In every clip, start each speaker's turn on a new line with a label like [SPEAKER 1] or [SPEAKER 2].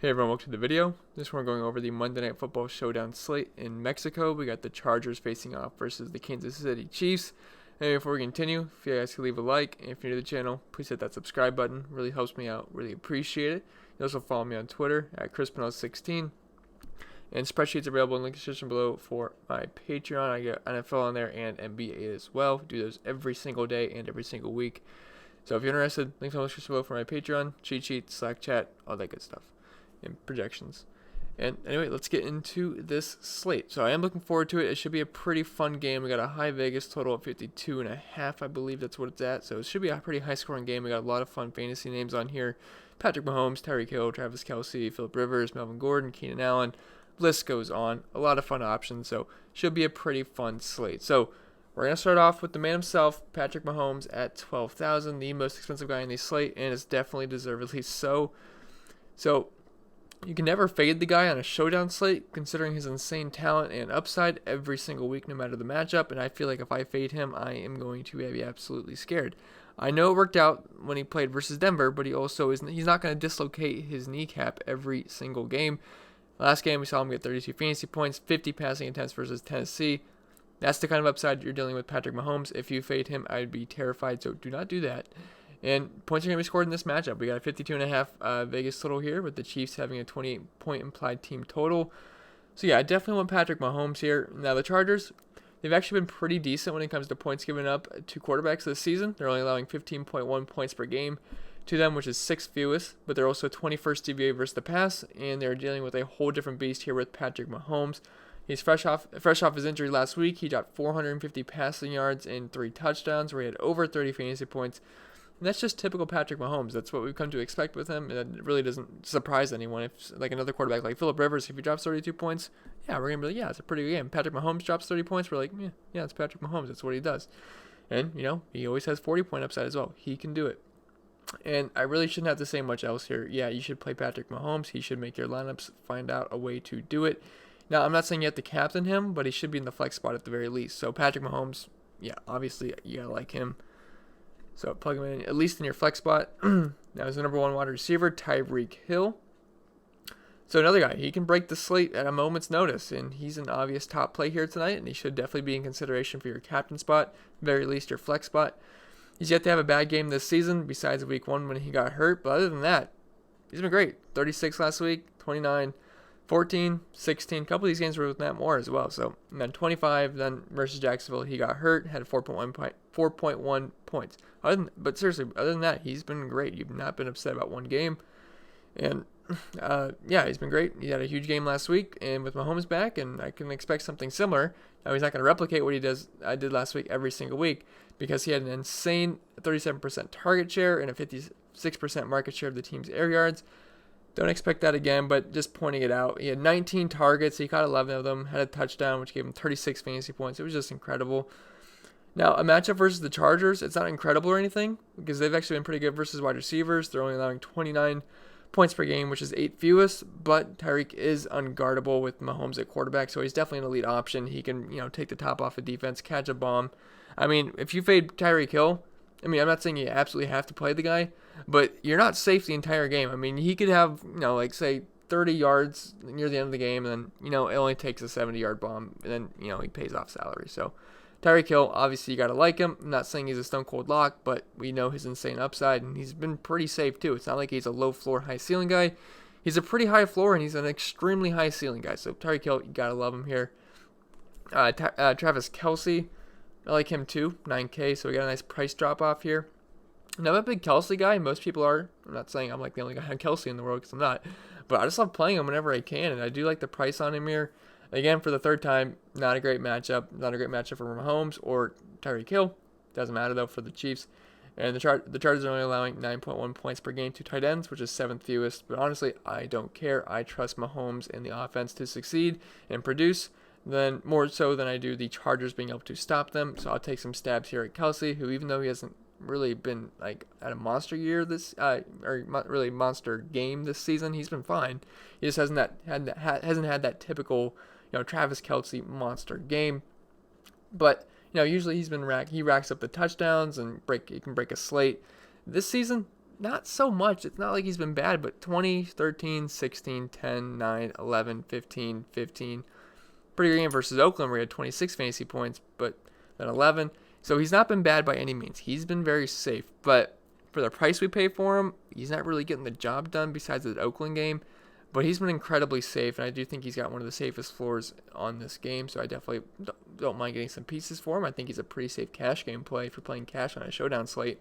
[SPEAKER 1] Hey everyone, welcome to the video. This one we're going over the Monday Night Football Showdown Slate in Mexico. We got the Chargers facing off versus the Kansas City Chiefs. And before we continue, if you guys could leave a like, and if you're new to the channel, please hit that subscribe button. Really helps me out, really appreciate it. You also follow me on Twitter at ChrisPinell16. And spreadsheets available in the link description below for my Patreon. I get NFL on there and NBA as well. Do those every single day and every single week. So if you're interested, links in the description below for my Patreon, cheat sheet, Slack chat, all that good stuff. And projections. And anyway, let's get into this slate. So I am looking forward to it. It should be a pretty fun game. We got a high Vegas total of 52.5, I believe that's what it's at. So it should be a pretty high scoring game. We got a lot of fun fantasy names on here. Patrick Mahomes, TYREEK Hill, Travis KELCE, Phillip Rivers, Melvin Gordon, Keenan Allen. List goes on. A lot of fun options. So should be a pretty fun slate. So we're going to start off with the man himself, Patrick Mahomes at 12,000, the most expensive guy in the slate, and it's definitely deservedly so. So you can never fade the guy on a showdown slate, considering his insane talent and upside every single week, no matter the matchup. And I feel like if I fade him, I am going to be absolutely scared. I know it worked out when he played versus Denver, but he's not going to dislocate his kneecap every single game. Last game, we saw him get 32 fantasy points, 50 passing attempts versus Tennessee. That's the kind of upside you're dealing with Patrick Mahomes. If you fade him, I'd be terrified, so do not do that. And points are going to be scored in this matchup. We got a 52.5 Vegas total here, with the Chiefs having a 28-point implied team total. So yeah, I definitely want Patrick Mahomes here. Now the Chargers, they've actually been pretty decent when it comes to points given up to quarterbacks this season. They're only allowing 15.1 points per game to them, which is 6th fewest. But they're also 21st DVA versus the pass, and they're dealing with a whole different beast here with Patrick Mahomes. He's fresh off his injury last week. He got 450 passing yards and 3 touchdowns, where he had over 30 fantasy points. And that's just typical Patrick Mahomes. That's what we've come to expect with him, and it really doesn't surprise anyone. If like another quarterback like Phillip Rivers, if he drops 32 points, yeah, we're gonna be like, yeah, it's a pretty good game. Patrick Mahomes drops 30 points, we're like, yeah, it's Patrick Mahomes. That's what he does. And he always has 40-point upside as well. He can do it. And I really shouldn't have to say much else here. Yeah, you should play Patrick Mahomes. He should make your lineups, find out a way to do it. Now, I'm not saying you have to captain him, but he should be in the flex spot at the very least. So Patrick Mahomes, yeah, obviously you gotta like him. So plug him in, at least in your flex spot. Now his number 1 wide receiver, TYREEK Hill. So another guy, he can break the slate at a moment's notice, and he's an obvious top play here tonight, and he should definitely be in consideration for your captain spot, very least your flex spot. He's yet to have a bad game this season, besides week 1 when he got hurt, but other than that, he's been great. 36 last week, 29, 14, 16. A couple of these games were with Matt Moore as well. So, and then 25, then versus Jacksonville, he got hurt, had 4.1 points. But seriously, other than that, he's been great. You've not been upset about one game. And, yeah, he's been great. He had a huge game last week, and with Mahomes back, and I can expect something similar. Now, he's not going to replicate what I did last week every single week, because he had an insane 37% target share and a 56% market share of the team's air yards. Don't expect that again, but just pointing it out. He had 19 targets. He caught 11 of them, had a touchdown, which gave him 36 fantasy points. It was just incredible. Now, a matchup versus the Chargers, it's not incredible or anything, because they've actually been pretty good versus wide receivers. They're only allowing 29 points per game, which is 8th fewest, but TYREEK is unguardable with Mahomes at quarterback, so he's definitely an elite option. He can, take the top off of defense, catch a bomb. I mean, if you fade TYREEK Hill, I'm not saying you absolutely have to play the guy, but you're not safe the entire game. I mean, he could have, say 30 yards near the end of the game, and then, it only takes a 70-yard bomb, and then, he pays off salary. So TYREEK Hill, obviously you got to like him. I'm not saying he's a stone cold lock, but we know his insane upside, and he's been pretty safe too. It's not like he's a low floor, high ceiling guy. He's a pretty high floor, and he's an extremely high ceiling guy. So TYREEK Hill, you got to love him here. Travis KELCE, I like him too, 9K, so we got a nice price drop off here. And I'm a big KELCE guy. Most people are. I'm not saying I'm like the only guy on KELCE in the world, because I'm not. But I just love playing him whenever I can, and I do like the price on him here. Again, for the third time, not a great matchup. Not a great matchup for Mahomes or TYREEK Hill. Doesn't matter, though, for the Chiefs. And the Chargers are only allowing 9.1 points per game to tight ends, which is 7th fewest. But honestly, I don't care. I trust Mahomes and the offense to succeed and produce, then more so than I do the Chargers being able to stop them. So I'll take some stabs here at KELCE, who, even though he hasn't really been like at a monster year really monster game this season, he's been fine. He just hasn't had that typical Travis KELCE monster game. But usually he racks up the touchdowns and he can break a slate. This season, not so much. It's not like he's been bad, but 20, 13, 16, 10, 9, 11, 15, 15. Pretty good game versus Oakland where he had 26 fantasy points, but then 11. So he's not been bad by any means. He's been very safe, but for the price we pay for him, he's not really getting the job done besides the Oakland game. But he's been incredibly safe, and I do think he's got one of the safest floors on this game, so I definitely don't mind getting some pieces for him. I think he's a pretty safe cash game play if you're playing cash on a showdown slate.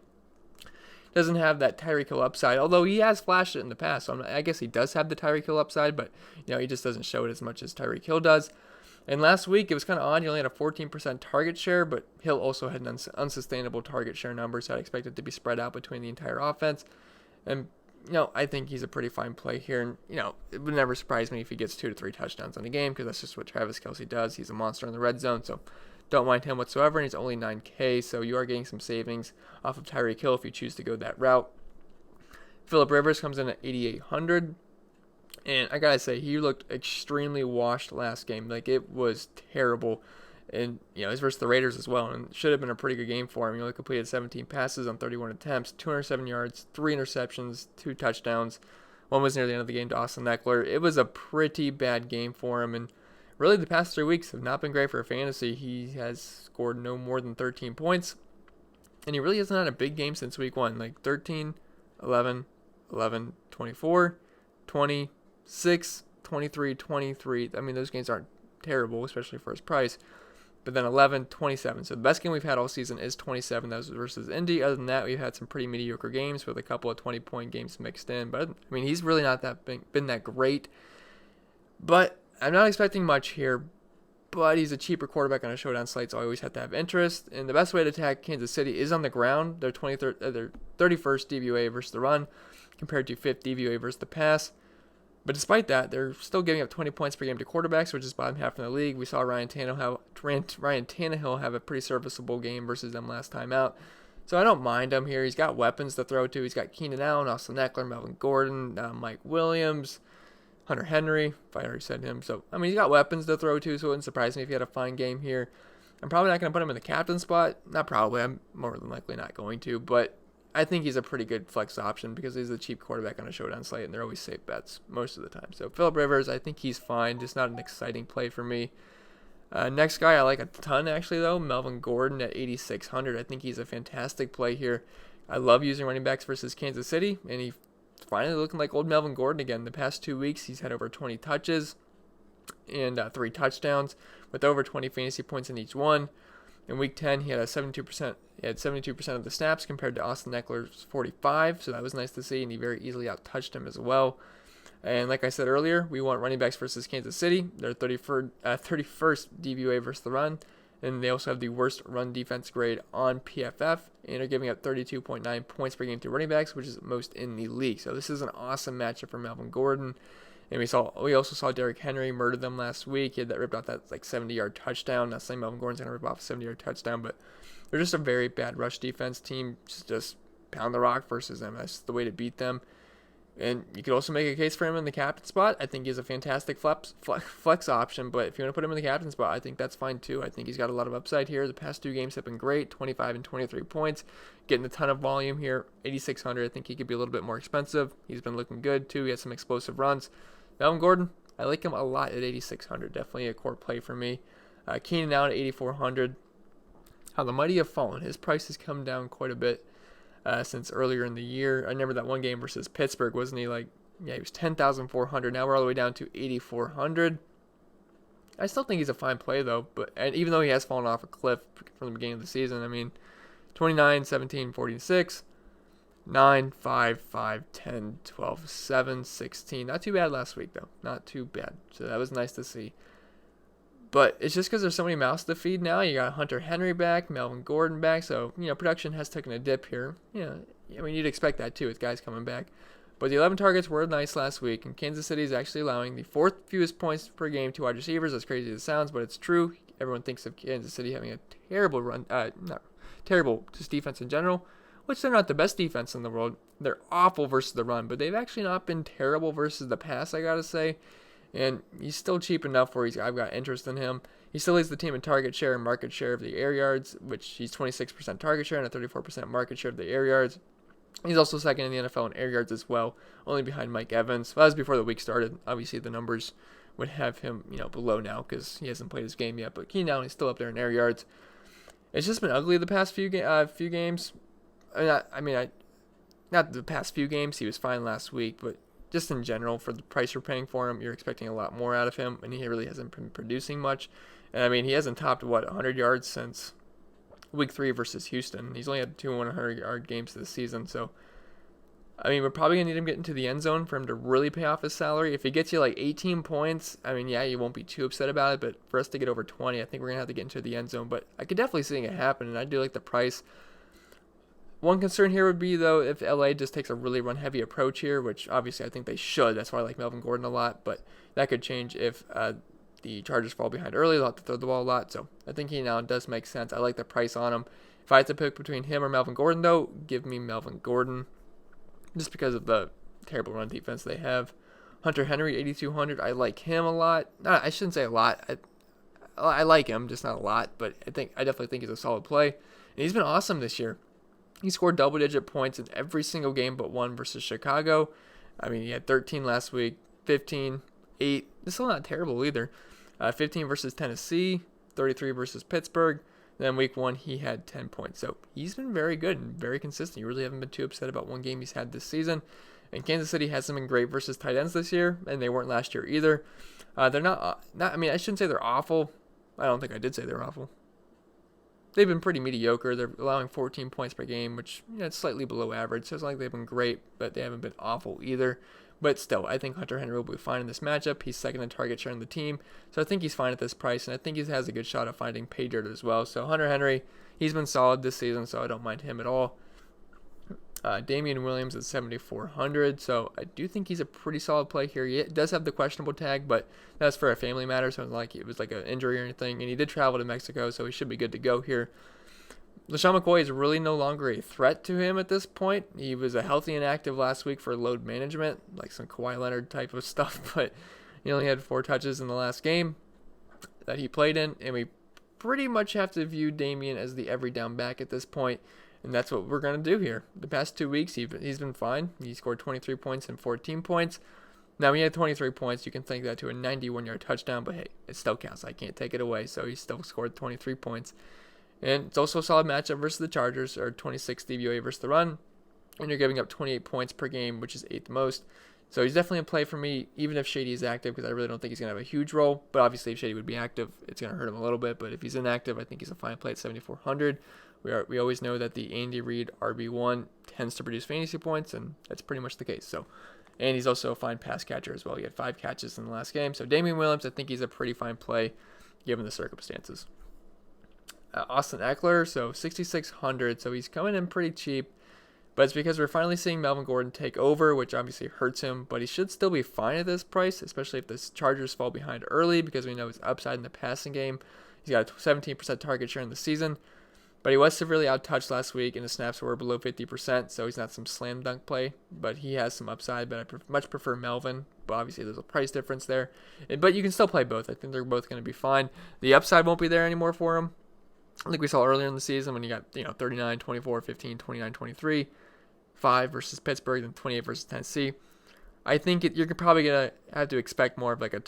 [SPEAKER 1] Doesn't have that TYREEK Hill upside, although he has flashed it in the past, so I guess he does have the TYREEK Hill upside, but he just doesn't show it as much as TYREEK Hill does. And last week, it was kind of odd. He only had a 14% target share, but Hill also had an unsustainable target share number, so I'd expect it to be spread out between the entire offense. And I think he's a pretty fine play here. And, it would never surprise me if he gets 2 to 3 touchdowns in a game because that's just what Travis KELCE does. He's a monster in the red zone, so don't mind him whatsoever. And he's only 9K, so you are getting some savings off of TYREEK Hill if you choose to go that route. Phillip Rivers comes in at 8,800. And I got to say, he looked extremely washed last game. Like, it was terrible. And, it's versus the Raiders as well. And it should have been a pretty good game for him. He only completed 17 passes on 31 attempts, 207 yards, 3 interceptions, 2 touchdowns. One was near the end of the game to Austin Ekeler. It was a pretty bad game for him. And really, the past 3 weeks have not been great for fantasy. He has scored no more than 13 points. And he really hasn't had a big game since week 1. Like 13, 11, 11, 24, 20, 6, 23, 23. I mean, those games aren't terrible, especially for his price. But then 11, 27. So the best game we've had all season is 27. That was versus Indy. Other than that, we've had some pretty mediocre games with a couple of 20-point games mixed in. But, I mean, he's really not been that great. But I'm not expecting much here. But he's a cheaper quarterback on a showdown slate, so I always have to have interest. And the best way to attack Kansas City is on the ground. They're 31st DVOA versus the run compared to 5th DVOA versus the pass. But despite that, they're still giving up 20 points per game to quarterbacks, which is bottom half in the league. We saw Ryan Tannehill have a pretty serviceable game versus them last time out. So I don't mind him here. He's got weapons to throw to. He's got Keenan Allen, Austin Ekeler, Melvin Gordon, Mike Williams, Hunter Henry, if I already said him. So, I mean, he's got weapons to throw to, so it wouldn't surprise me if he had a fine game here. I'm probably not going to put him in the captain spot. Not probably. I'm more than likely not going to. But I think he's a pretty good flex option because he's a cheap quarterback on a showdown slate, and they're always safe bets most of the time. So Phillip Rivers, I think he's fine. Just not an exciting play for me. Next guy I like a ton, actually, though, Melvin Gordon at 8,600. I think he's a fantastic play here. I love using running backs versus Kansas City, and he's finally looking like old Melvin Gordon again. The past 2 weeks, he's had over 20 touches and 3 touchdowns with over 20 fantasy points in each one. In week 10, he had 72% of the snaps compared to Austin Ekeler's 45%, so that was nice to see, and he very easily out-touched him as well. And like I said earlier, we want running backs versus Kansas City. They're 31st DVOA versus the run, and they also have the worst run defense grade on PFF, and are giving up 32.9 points per game to running backs, which is most in the league. So this is an awesome matchup for Melvin Gordon. And we also saw Derrick Henry murder them last week. He had that ripped off that 70-yard touchdown. Not saying Melvin Gordon's gonna rip off a 70-yard touchdown, but they're just a very bad rush defense team. Just pound the rock versus them. That's the way to beat them. And you could also make a case for him in the captain spot. I think he's a fantastic flex option, but if you want to put him in the captain spot, I think that's fine too. I think he's got a lot of upside here. The past 2 games have been great, 25 and 23 points, getting a ton of volume here, 8,600. I think he could be a little bit more expensive. He's been looking good too. He has some explosive runs. Melvin Gordon, I like him a lot at 8,600. Definitely a core play for me. Keenan Allen at 8,400. How the mighty have fallen. His price has come down quite a bit since earlier in the year. I remember that one game versus Pittsburgh, wasn't he? He was 10,400. Now we're all the way down to 8,400. I still think he's a fine play though. And even though he has fallen off a cliff from the beginning of the season, I mean, 29, 17, 46. 9, 5, 5, 10, 12, 7, 16. Not too bad last week, though. Not too bad. So that was nice to see. But it's just because there's so many mouths to feed now. You got Hunter Henry back, Melvin Gordon back. So, production has taken a dip here. I mean, you'd expect that, too, with guys coming back. But the 11 targets were nice last week. And Kansas City is actually allowing the 4th fewest points per game to wide receivers. As crazy as it sounds, but it's true. Everyone thinks of Kansas City having a terrible terrible just defense in general. Which they're not the best defense in the world. They're awful versus the run, but they've actually not been terrible versus the pass, I gotta say. And he's still cheap enough where I've got interest in him. He still leads the team in target share and market share of the air yards, which he's 26% target share and a 34% market share of the air yards. He's also second in the NFL in air yards as well, only behind Mike Evans. Well, that was before the week started. Obviously, the numbers would have him, below now because he hasn't played his game yet. But KEENAN, he's still up there in air yards. It's just been ugly the past few games. Not the past few games. He was fine last week, but just in general, for the price you're paying for him, you're expecting a lot more out of him, and he really hasn't been producing much. And he hasn't topped 100 yards since Week 3 versus Houston. He's only had 2 100-yard games this season, so we're probably going to need him getting to the end zone for him to really pay off his salary. If he gets you 18 points, you won't be too upset about it, but for us to get over 20, I think we're going to have to get into the end zone. But I could definitely see it happen, and I do like the price. One concern here would be, though, if LA just takes a really run-heavy approach here, which obviously I think they should. That's why I like Melvin Gordon a lot, but that could change if the Chargers fall behind early. They'll have to throw the ball a lot, so I think he now does make sense. I like the price on him. If I had to pick between him or Melvin Gordon, though, give me Melvin Gordon, just because of the terrible run defense they have. Hunter Henry, 8,200. I like him a lot. I shouldn't say a lot. I like him, just not a lot, but I definitely think he's a solid play. And he's been awesome this year. He scored double-digit points in every single game but one versus Chicago. He had 13 last week, 15, 8. This is still not terrible either. 15 versus Tennessee, 33 versus Pittsburgh. Then week 1, he had 10 points. So he's been very good and very consistent. You really haven't been too upset about one game he's had this season. And Kansas City hasn't been great versus tight ends this year, and they weren't last year either. They're not. I shouldn't say they're awful. I don't think I did say they're awful. They've been pretty mediocre. They're allowing 14 points per game, which it's slightly below average. So it's not like they've been great, but they haven't been awful either. But still, I think Hunter Henry will be fine in this matchup. He's second in target share on the team. So I think he's fine at this price, and I think he has a good shot of finding pay dirt as well. So Hunter Henry, he's been solid this season, so I don't mind him at all. Damien Williams at 7,400. So I do think he's a pretty solid play here. He does have the questionable tag, but that's for a family matter, so it's like it was like an injury or anything. And he did travel to Mexico, so he should be good to go here. LaShawn McCoy is really no longer a threat to him at this point. He was a healthy and active last week for load management, like some Kawhi Leonard type of stuff, but he only had 4 touches in the last game that he played in, and we pretty much have to view Damien as the every down back at this point, and that's what we're going to do here. The past 2 weeks, he's been fine. He scored 23 points and 14 points. Now, he had 23 points. You can think that to a 91-yard touchdown, but hey, it still counts. I can't take it away, so he still scored 23 points. And it's also a solid matchup versus the Chargers, or 26 DVOA versus the run. And you're giving up 28 points per game, which is 8th most. So he's definitely a play for me, even if Shady is active, because I really don't think he's going to have a huge role. But obviously, if Shady would be active, it's going to hurt him a little bit. But if he's inactive, I think he's a fine play at 7,400. We always know that the Andy Reid RB1 tends to produce fantasy points, and that's pretty much the case. And he's also a fine pass catcher as well. He had 5 catches in the last game. So Damien Williams, I think he's a pretty fine play, given the circumstances. Austin Ekeler, so 6,600, so he's coming in pretty cheap, but it's because we're finally seeing Melvin Gordon take over, which obviously hurts him, but he should still be fine at this price, especially if the Chargers fall behind early, because we know his upside in the passing game. He's got a 17% target share in the season, but he was severely out-touched last week, and his snaps were below 50%, so he's not some slam dunk play, but he has some upside, but I much prefer Melvin, but obviously there's a price difference there, but you can still play both. I think they're both going to be fine. The upside won't be there anymore for him. I think we saw earlier in the season when he got 39, 24, 15, 29, 23, 5 versus Pittsburgh, then 28 versus Tennessee. I think you're probably gonna have to expect more of like a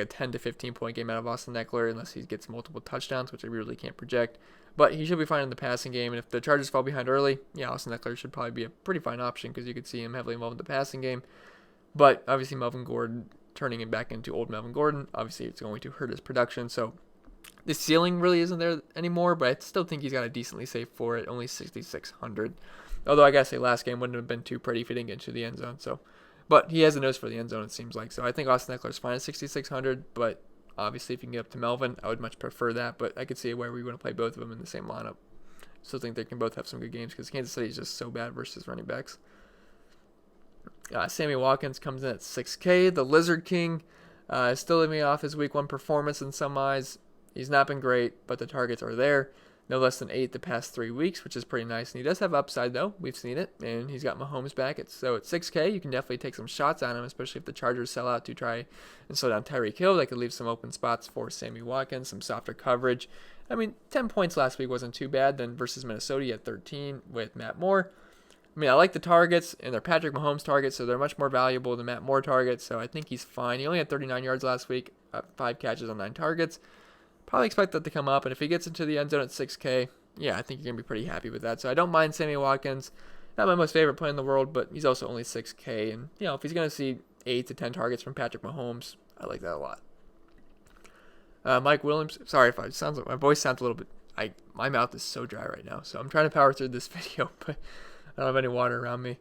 [SPEAKER 1] 10 to 15 point game out of Austin Ekeler unless he gets multiple touchdowns, which I really can't project. But he should be fine in the passing game, and if the Chargers fall behind early, Austin Ekeler should probably be a pretty fine option because you could see him heavily involved in the passing game. But obviously Melvin Gordon, turning him back into old Melvin Gordon, obviously it's going to hurt his production. So the ceiling really isn't there anymore, but I still think he's got a decently safe floor at only 6,600. Although I gotta say, last game wouldn't have been too pretty if he didn't get into the end zone. But he has a nose for the end zone, it seems like. So I think Austin Ekeler is fine at 6,600. But obviously, if you can get up to Melvin, I would much prefer that. But I could see where we want to play both of them in the same lineup. Still think they can both have some good games because Kansas City is just so bad versus running backs. Sammy Watkins comes in at 6K. The Lizard King is still living off his week 1 performance in some eyes. He's not been great, but the targets are there. No less than 8 the past 3 weeks, which is pretty nice. And he does have upside, though. We've seen it. And he's got MAHOMES back. So at 6K, you can definitely take some shots on him, especially if the Chargers sell out to try and slow down TYREEK. That could leave some open spots for Sammy Watkins, some softer coverage. 10 points last week wasn't too bad. Then versus Minnesota, he had 13 with Matt Moore. I mean, I like the targets, and they're Patrick Mahomes targets, so they're much more valuable than Matt Moore targets, so I think he's fine. He only had 39 yards last week, 5 catches on 9 targets. Probably expect that to come up, and if he gets into the end zone at 6K, yeah, I think you're going to be pretty happy with that. So I don't mind Sammy Watkins. Not my most favorite play in the world, but he's also only 6K, and, if he's going to see 8 to 10 targets from Patrick Mahomes, I like that a lot. Mike Williams, sorry if my voice sounds a little bit, my mouth is so dry right now, so I'm trying to power through this video, but I don't have any water around me,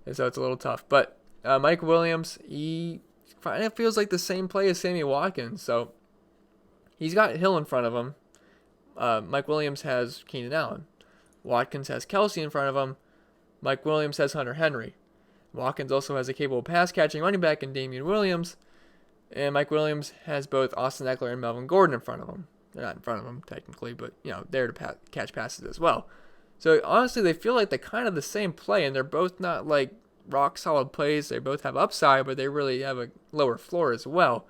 [SPEAKER 1] and so it's a little tough. But Mike Williams, he kind of feels like the same play as Sammy Watkins. So he's got Hill in front of him. Mike Williams has Keenan Allen. Watkins has KELCE in front of him. Mike Williams has Hunter Henry. Watkins also has a capable pass-catching running back in DAMIEN Williams. And Mike Williams has both Austin Ekeler and Melvin Gordon in front of him. They're not in front of him, technically, but, there to catch passes as well. So, honestly, they feel like they're kind of the same play, and they're both not, like, rock-solid plays. They both have upside, but they really have a lower floor as well.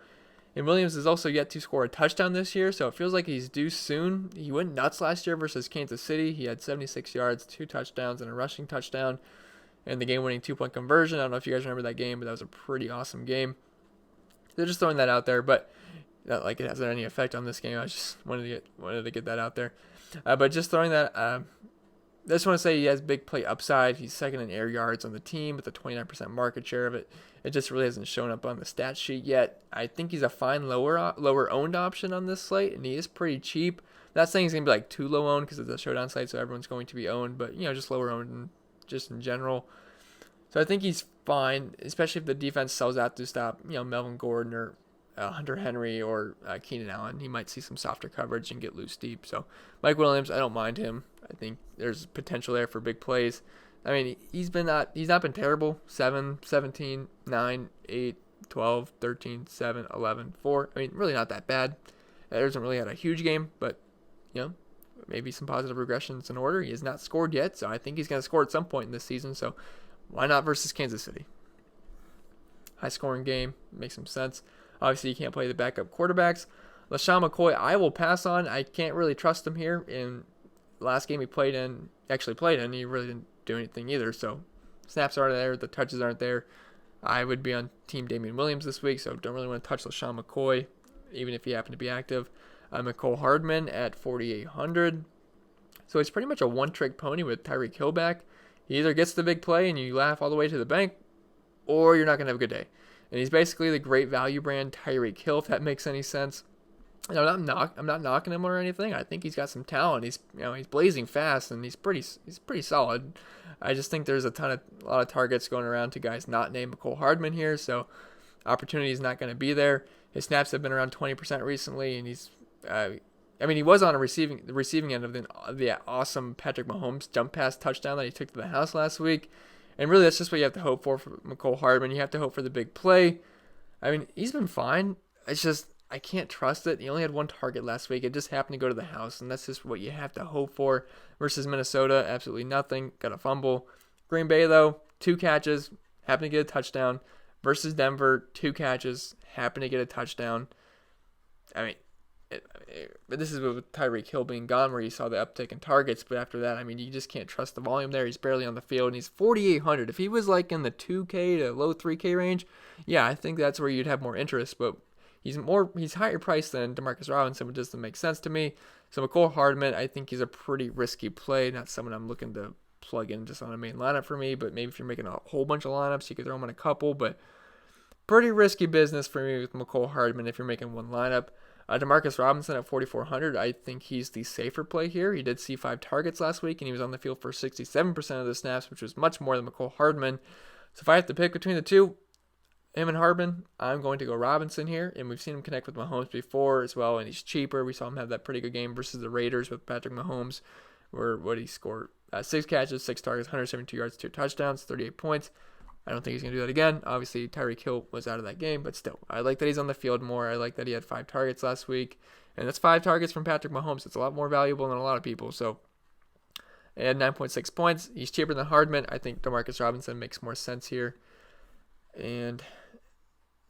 [SPEAKER 1] And Williams is also yet to score a touchdown this year, so it feels like he's due soon. He went nuts last year versus Kansas City. He had 76 yards, 2 touchdowns, and a rushing touchdown, and the game-winning 2-point conversion. I don't know if you guys remember that game, but that was a pretty awesome game. They're just throwing that out there, but not like it has any effect on this game. I just wanted to get that out there. But just throwing that... I just want to say he has big play upside. He's second in air yards on the team with a 29% market share of it. It just really hasn't shown up on the stat sheet yet. I think he's a fine lower owned option on this slate, and he is pretty cheap. Not saying he's going to be like too low owned because it's a showdown slate, so everyone's going to be owned, but just lower owned and just in general. So I think he's fine, especially if the defense sells out to stop Melvin Gordon or Hunter Henry or Keenan Allen. He might see some softer coverage and get loose deep. So Mike Williams, I don't mind him. I think there's potential there for big plays. I mean, he's not been terrible. 7, 17, 9, 8, 12, 13, 7, 11, 4. I mean, really not that bad. He hasn't really had a huge game, but maybe some positive regressions in order. He has not scored yet, so I think he's going to score at some point in this season. So why not versus Kansas City? High scoring game, makes some sense. Obviously, you can't play the backup quarterbacks. LaShawn McCoy, I will pass on. I can't really trust him here. In last game he actually played in, he really didn't do anything either. So snaps aren't there, the touches aren't there. I would be on Team DAMIEN Williams this week, so don't really want to touch LaShawn McCoy, even if he happened to be active. MECOLE HARDMAN at 4,800. So it's pretty much a one-trick pony with TYREEK Hill back. He either gets the big play and you laugh all the way to the bank, or you're not going to have a good day. And he's basically the great value brand TYREEK Hill, if that makes any sense. I'm not knocking him or anything. I think he's got some talent. He's blazing fast and he's pretty solid. I just think there's a lot of targets going around to guys not named MECOLE HARDMAN here, so opportunity is not going to be there. His snaps have been around 20% recently, and he's he was on the receiving end of the awesome Patrick Mahomes jump pass touchdown that he took to the house last week. And really, that's just what you have to hope for MECOLE HARDMAN. You have to hope for the big play. I mean, he's been fine. It's just, I can't trust it. He only had one target last week. It just happened to go to the house, and that's just what you have to hope for. Versus Minnesota, absolutely nothing. Got a fumble. Green Bay, though, 2 catches, happened to get a touchdown. Versus Denver, 2 catches, happened to get a touchdown. I mean, but this is with TYREEK Hill being gone where you saw the uptick in targets. But after that, I mean, you just can't trust the volume there. He's barely on the field, and he's 4,800. If he was like in the 2K to low 3K range, yeah, I think that's where you'd have more interest. But he's higher priced than Demarcus Robinson, which doesn't make sense to me. So MECOLE HARDMAN, I think he's a pretty risky play. Not someone I'm looking to plug in just on a main lineup for me. But maybe if you're making a whole bunch of lineups, you could throw him in a couple. But pretty risky business for me with MECOLE HARDMAN if you're making one lineup. Demarcus Robinson at 4,400, I think he's the safer play here. He did see 5 targets last week, and he was on the field for 67% of the snaps, which was much more than MECOLE HARDMAN. So if I have to pick between the two, him and Hardman, I'm going to go Robinson here. And we've seen him connect with Mahomes before as well, and he's cheaper. We saw him have that pretty good game versus the Raiders with Patrick Mahomes, where what he scored 6 catches, 6 targets, 172 yards, 2 touchdowns, 38 points. I don't think he's going to do that again. Obviously, TYREEK Hill was out of that game, but still, I like that he's on the field more. I like that he had 5 targets last week, and that's 5 targets from Patrick Mahomes. It's a lot more valuable than a lot of people. So, he had 9.6 points. He's cheaper than Hardman. I think Demarcus Robinson makes more sense here. And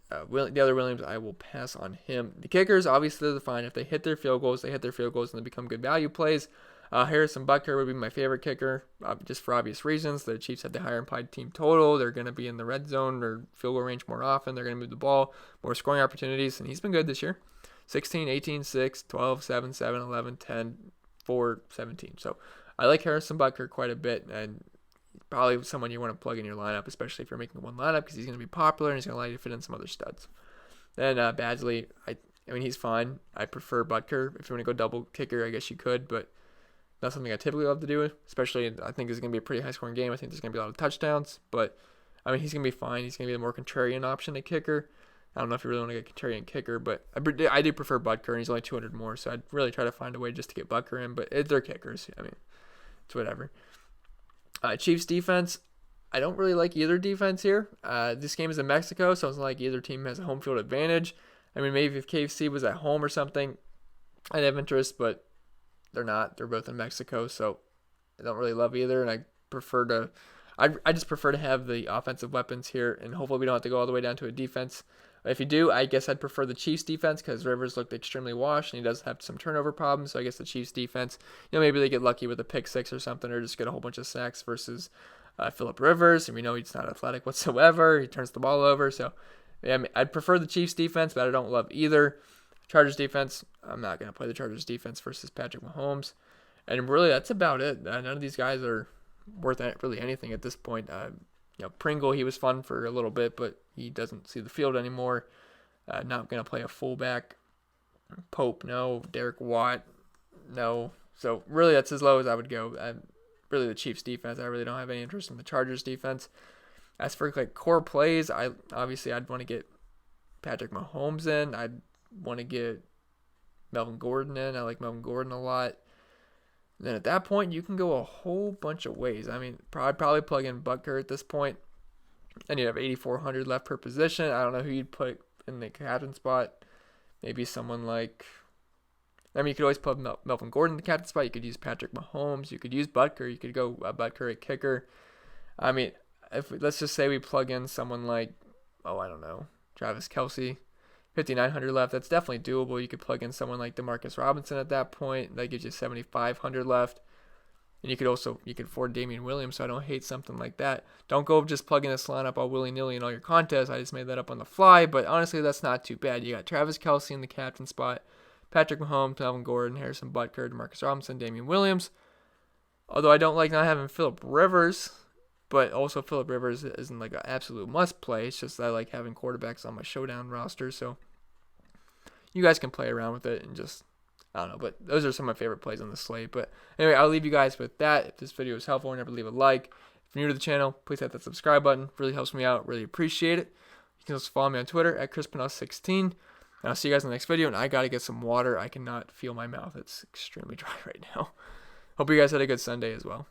[SPEAKER 1] the other Williams, I will pass on him. The kickers, obviously, they're fine. If they hit their field goals, they become good value plays. Harrison Butker would be my favorite kicker, just for obvious reasons. The Chiefs have the higher implied team total. They're going to be in the red zone or field goal range more often. They're going to move the ball, more scoring opportunities, and he's been good this year. 16, 18, 6, 12, 7, 7, 11, 10, 4, 17. So I like Harrison Butker quite a bit, and probably someone you want to plug in your lineup, especially if you're making one lineup, because he's going to be popular and he's going to allow you to fit in some other studs. Then Badgley, I mean, he's fine. I prefer Butker. If you want to go double kicker, I guess you could, but not something I typically love to do, especially I think it's going to be a pretty high-scoring game. I think there's going to be a lot of touchdowns, but, I mean, he's going to be fine. He's going to be the more contrarian option at kicker. I don't know if you really want to get contrarian kicker, but I do prefer Butker, and he's only 200 more, so I'd really try to find a way just to get Butker in, but they're kickers. I mean, it's whatever. Chiefs defense, I don't really like either defense here. This game is in Mexico, so it's not like either team has a home field advantage. I mean, maybe if KFC was at home or something, I'd have interest, but they're not. They're both in Mexico, so I don't really love either, and I just prefer to have the offensive weapons here, and hopefully we don't have to go all the way down to a defense. If you do, I guess I'd prefer the Chiefs defense because Rivers looked extremely washed, and he does have some turnover problems, so I guess the Chiefs defense, maybe they get lucky with a pick six or something, or just get a whole bunch of sacks versus Phillip Rivers, and we know he's not athletic whatsoever. He turns the ball over, so yeah, I mean, I'd prefer the Chiefs defense, but I don't love either. Chargers defense, I'm not going to play the Chargers defense versus Patrick Mahomes. And really, that's about it. None of these guys are worth really anything at this point. Pringle, he was fun for a little bit, but he doesn't see the field anymore. Not going to play a fullback. Pope, no. Derek Watt, no. So really, that's as low as I would go. Really, the Chiefs defense, I really don't have any interest in the Chargers defense. As for core plays, I'd want to get Patrick Mahomes in. I'd want to get Melvin Gordon in. I like Melvin Gordon a lot. And then at that point, you can go a whole bunch of ways. I mean, probably plug in Butker at this point. And you'd have 8,400 left per position. I don't know who you'd put in the captain spot. Maybe someone like... I mean, you could always put Melvin Gordon in the captain spot. You could use Patrick Mahomes. You could use Butker. You could go Butker at kicker. I mean, let's just say we plug in someone like, I don't know, Travis KELCE. 5,900 left. That's definitely doable. You could plug in someone like Demarcus Robinson at that point. That gives you 7,500 left. And you could afford Damien Williams, so I don't hate something like that. Don't go just plugging this lineup all willy-nilly in all your contests. I just made that up on the fly, but honestly, that's not too bad. You got Travis KELCE in the captain spot, Patrick Mahomes, Melvin Gordon, Harrison Butker, Demarcus Robinson, Damien Williams. Although I don't like not having Phillip Rivers, but also Phillip Rivers isn't like an absolute must-play. It's just that I like having quarterbacks on my Showdown roster, so you guys can play around with it and just, I don't know, but those are some of my favorite plays on the slate. But anyway, I'll leave you guys with that. If this video was helpful, remember to leave a like. If you're new to the channel, please hit that subscribe button. It really helps me out. Really appreciate it. You can also follow me on Twitter at ChrisPanel16. And I'll see you guys in the next video. And I got to get some water. I cannot feel my mouth. It's extremely dry right now. Hope you guys had a good Sunday as well.